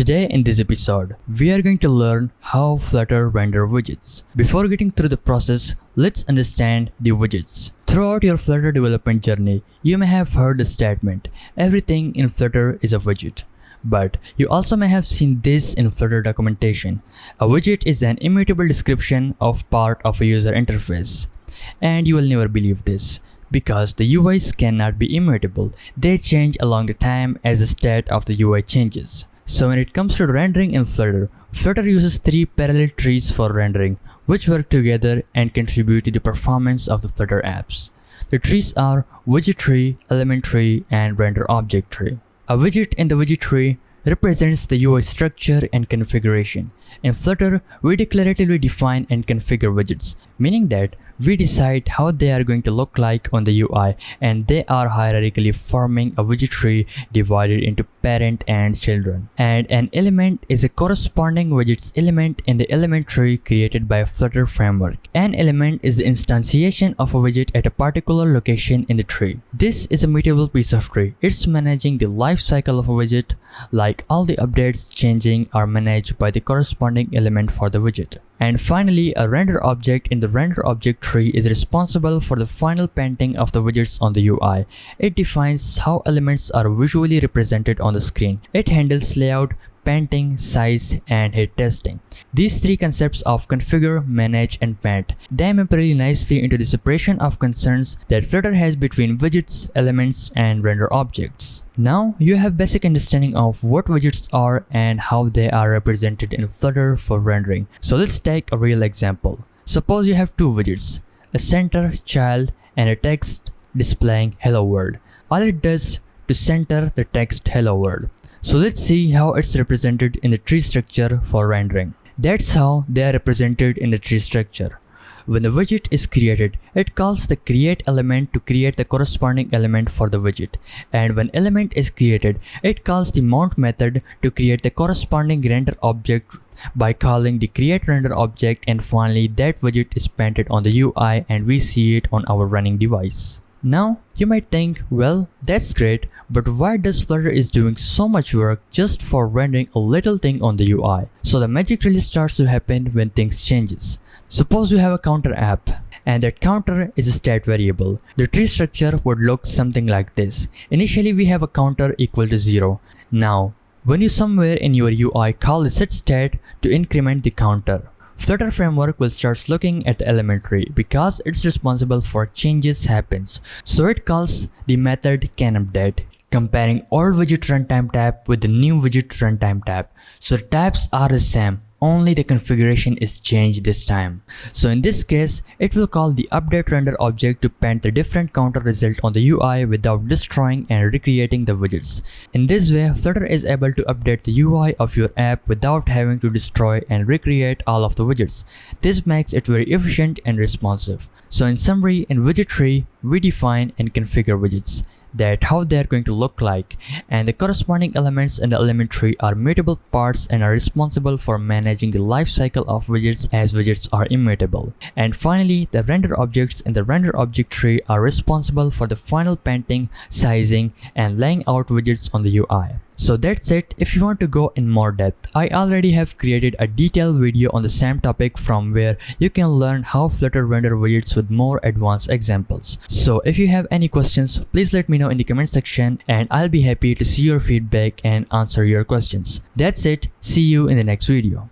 Today in this episode, we are going to learn how Flutter render widgets. Before getting through the process, let's understand the widgets. Throughout your Flutter development journey, you may have heard the statement, everything in Flutter is a widget. But you also may have seen this in Flutter documentation. A widget is an immutable description of part of a user interface. And you will never believe this, because the UIs cannot be immutable. They change along the time as the state of the UI changes. So when it comes to rendering in Flutter, Flutter uses 3 parallel trees for rendering, which work together and contribute to the performance of the Flutter apps. The trees are widget tree, element tree, and render object tree. A widget in the widget tree represents the UI structure and configuration. In Flutter, we declaratively define and configure widgets, meaning that we decide how they are going to look like on the UI, and they are hierarchically forming a widget tree divided into parent and children. And an element is a corresponding widget's element in the element tree created by a Flutter framework. An element is the instantiation of a widget at a particular location in the tree. This is a mutable piece of tree. It's managing the life cycle of a widget, like all the updates changing are managed by the corresponding element for the widget. And finally, a render object in the render object tree is responsible for the final painting of the widgets on the UI. It defines how elements are visually represented on the screen. It handles layout, painting, size, and hit testing. These 3 concepts of configure, manage, and paint, they map really nicely into the separation of concerns that Flutter has between widgets, elements, and render objects. Now you have basic understanding of what widgets are and how they are represented in Flutter for rendering. So let's take a real example. Suppose you have 2 widgets, a center, child, and a text displaying hello world. All it does to center the text hello world. So let's see how it's represented in the tree structure for rendering. That's how they are represented in the tree structure. When the widget is created, it calls the create element to create the corresponding element for the widget. And when element is created, it calls the mount method to create the corresponding render object by calling the create render object, and finally that widget is painted on the UI and we see it on our running device. Now you might think, well, that's great, but why does Flutter is doing so much work just for rendering a little thing on the UI? So the magic really starts to happen when things changes. Suppose you have a counter app, and that counter is a state variable. The tree structure would look something like this. Initially we have a counter equal to 0. Now, when you somewhere in your UI call the setState to increment the counter, Flutter framework will start looking at the element tree because it's responsible for changes happens. So it calls the method canUpdate, comparing old widget runtime tab with the new widget runtime tab. So the tabs are the same, only the configuration is changed this time. So in this case, it will call the update render object to paint the different counter result on the UI without destroying and recreating the widgets. In this way, Flutter is able to update the UI of your app without having to destroy and recreate all of the widgets. This makes it very efficient and responsive. So in summary, in widget tree, we define and configure widgets, that how they are going to look like, and the corresponding elements in the element tree are mutable parts and are responsible for managing the life cycle of widgets as widgets are immutable. And finally, the render objects in the render object tree are responsible for the final painting, sizing, and laying out widgets on the UI. So that's it. If you want to go in more depth, I already have created a detailed video on the same topic from where you can learn how Flutter render widgets with more advanced examples. So if you have any questions, please let me know in the comment section and I'll be happy to see your feedback and answer your questions. That's it. See you in the next video.